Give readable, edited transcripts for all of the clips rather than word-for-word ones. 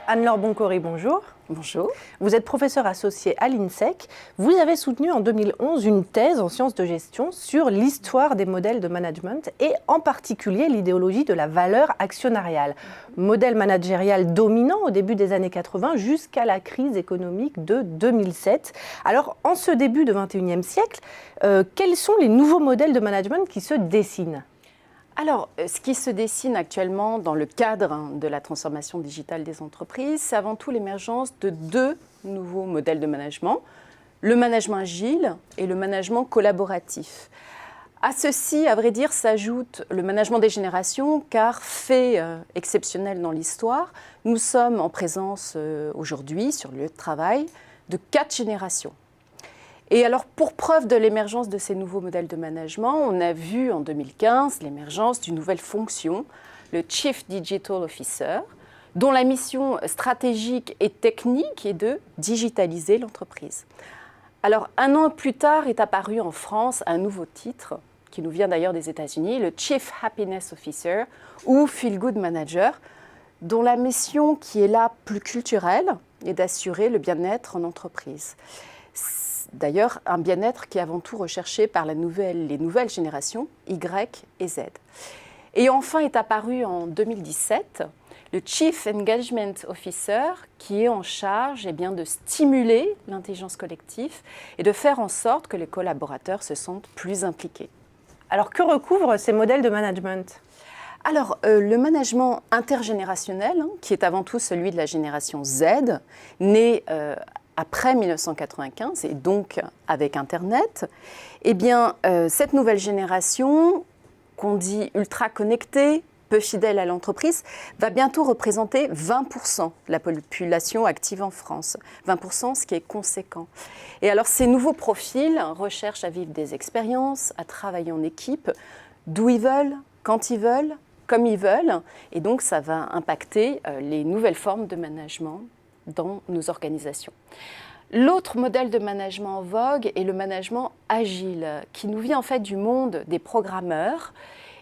Anne-Laure Boncory, bonjour. Bonjour. Vous êtes professeure associée à l'INSEC. Vous avez soutenu en 2011 une thèse en sciences de gestion sur l'histoire des modèles de management et en particulier l'idéologie de la valeur actionnariale. Modèle managérial dominant au début des années 80 jusqu'à la crise économique de 2007. Alors, en ce début du XXIe siècle, quels sont les nouveaux modèles de management qui se dessinent ? Alors, ce qui se dessine actuellement dans le cadre de la transformation digitale des entreprises, c'est avant tout l'émergence de deux nouveaux modèles de management, le management agile et le management collaboratif. À ceci, à vrai dire, s'ajoute le management des générations, car fait exceptionnel dans l'histoire, nous sommes en présence aujourd'hui, sur le lieu de travail, de 4 générations. Et alors, pour preuve de l'émergence de ces nouveaux modèles de management, on a vu en 2015 l'émergence d'une nouvelle fonction, le Chief Digital Officer, dont la mission stratégique et technique est de digitaliser l'entreprise. Alors, 1 an plus tard est apparu en France un nouveau titre, qui nous vient d'ailleurs des États-Unis, le Chief Happiness Officer ou Feel Good Manager, dont la mission qui est là plus culturelle est d'assurer le bien-être en entreprise. D'ailleurs, un bien-être qui est avant tout recherché par les nouvelles générations, Y et Z. Et enfin est apparu en 2017 le Chief Engagement Officer, qui est en charge de stimuler l'intelligence collective et de faire en sorte que les collaborateurs se sentent plus impliqués. Alors, que recouvrent ces modèles de management ? Alors, le management intergénérationnel, qui est avant tout celui de la génération Z, né après 1995 et donc avec Internet, cette nouvelle génération, qu'on dit ultra connectée, peu fidèle à l'entreprise, va bientôt représenter 20% de la population active en France. 20%, ce qui est conséquent. Et alors, ces nouveaux profils recherchent à vivre des expériences, à travailler en équipe, d'où ils veulent, quand ils veulent, comme ils veulent. Et donc, ça va impacter les nouvelles formes de management dans nos organisations. L'autre modèle de management en vogue est le management agile, qui nous vient en fait du monde des programmeurs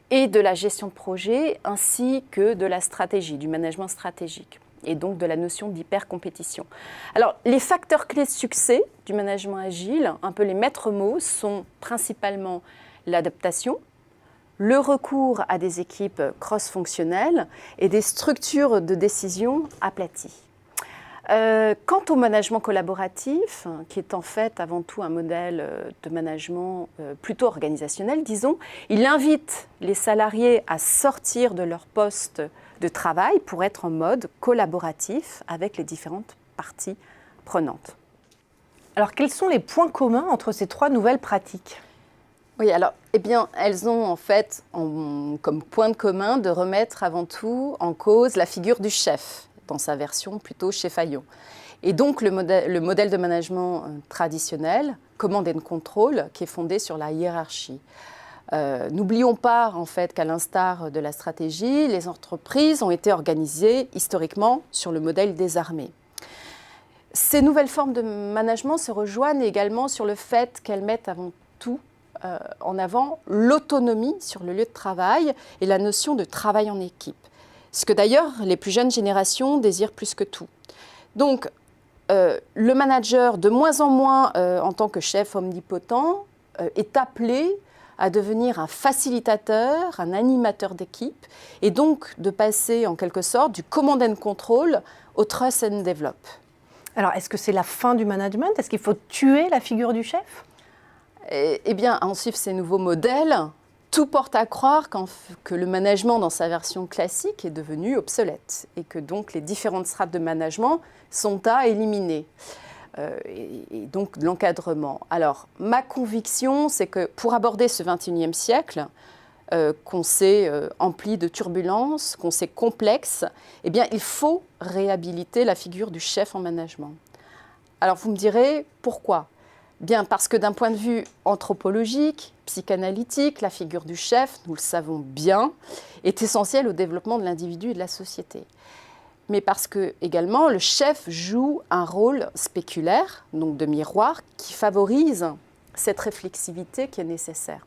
et de la gestion de projet, ainsi que de la stratégie, du management stratégique, et donc de la notion d'hypercompétition. Alors, les facteurs clés de succès du management agile, un peu les maîtres mots, sont principalement l'adaptation, le recours à des équipes cross-fonctionnelles et des structures de décision aplaties. Quant au management collaboratif, qui est en fait avant tout un modèle de management plutôt organisationnel, disons, il invite les salariés à sortir de leur poste de travail pour être en mode collaboratif avec les différentes parties prenantes. Alors, quels sont les points communs entre ces 3 nouvelles pratiques ? Oui, alors, elles ont en fait comme point de commun de remettre avant tout en cause la figure du chef, dans sa version plutôt chef-aillon. Et donc, le modèle de management traditionnel, command and control, qui est fondé sur la hiérarchie. N'oublions pas, en fait, qu'à l'instar de la stratégie, les entreprises ont été organisées historiquement sur le modèle des armées. Ces nouvelles formes de management se rejoignent également sur le fait qu'elles mettent avant tout en avant l'autonomie sur le lieu de travail et la notion de travail en équipe. Ce que d'ailleurs les plus jeunes générations désirent plus que tout. Donc, le manager, de moins en moins en tant que chef omnipotent, est appelé à devenir un facilitateur, un animateur d'équipe, et donc de passer en quelque sorte du command and control au trust and develop. Alors, est-ce que c'est la fin du management ? Est-ce qu'il faut tuer la figure du chef ? À en suivre ces nouveaux modèles, tout porte à croire que le management dans sa version classique est devenu obsolète et que donc les différentes strates de management sont à éliminer. Et donc de l'encadrement. Alors, ma conviction, c'est que pour aborder ce XXIe siècle, qu'on sait empli de turbulences, qu'on sait complexe, il faut réhabiliter la figure du chef en management. Alors, vous me direz, pourquoi ? Bien, parce que d'un point de vue anthropologique, psychanalytique, la figure du chef, nous le savons bien, est essentielle au développement de l'individu et de la société. Mais parce que, également, le chef joue un rôle spéculaire, donc de miroir, qui favorise cette réflexivité qui est nécessaire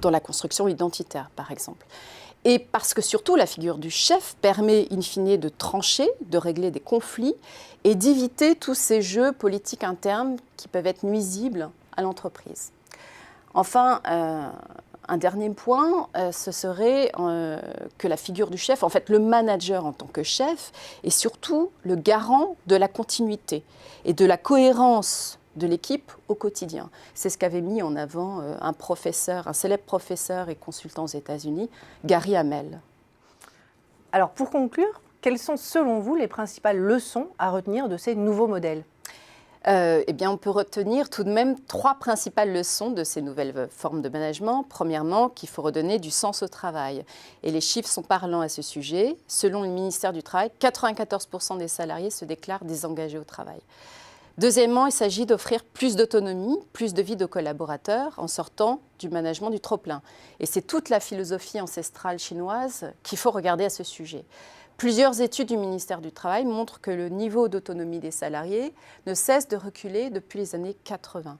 dans la construction identitaire, par exemple. Et parce que surtout, la figure du chef permet in fine de trancher, de régler des conflits et d'éviter tous ces jeux politiques internes qui peuvent être nuisibles à l'entreprise. Enfin, un dernier point, ce serait que la figure du chef, en fait le manager en tant que chef, est surtout le garant de la continuité et de la cohérence de l'équipe au quotidien. C'est ce qu'avait mis en avant un célèbre professeur et consultant aux États-Unis, Gary Hamel. Alors pour conclure, quelles sont selon vous les principales leçons à retenir de ces nouveaux modèles ? Eh bien, on peut retenir tout de même 3 principales leçons de ces nouvelles formes de management. Premièrement, qu'il faut redonner du sens au travail. Et les chiffres sont parlants à ce sujet. Selon le ministère du Travail, 94% des salariés se déclarent désengagés au travail. Deuxièmement, il s'agit d'offrir plus d'autonomie, plus de vie aux collaborateurs en sortant du management du trop-plein. Et c'est toute la philosophie ancestrale chinoise qu'il faut regarder à ce sujet. Plusieurs études du ministère du Travail montrent que le niveau d'autonomie des salariés ne cesse de reculer depuis les années 80.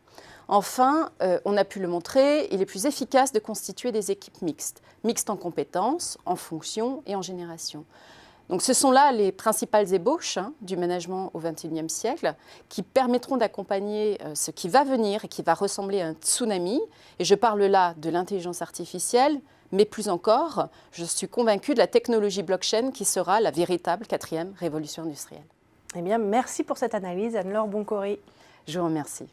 Enfin, on a pu le montrer, il est plus efficace de constituer des équipes mixtes, mixtes en compétences, en fonctions et en génération. Donc ce sont là les principales ébauches du management au XXIe siècle qui permettront d'accompagner ce qui va venir et qui va ressembler à un tsunami. Et je parle là de l'intelligence artificielle, mais plus encore, je suis convaincue de la technologie blockchain qui sera la véritable 4e révolution industrielle. Eh bien, merci pour cette analyse, Anne-Laure Boncory. Je vous remercie.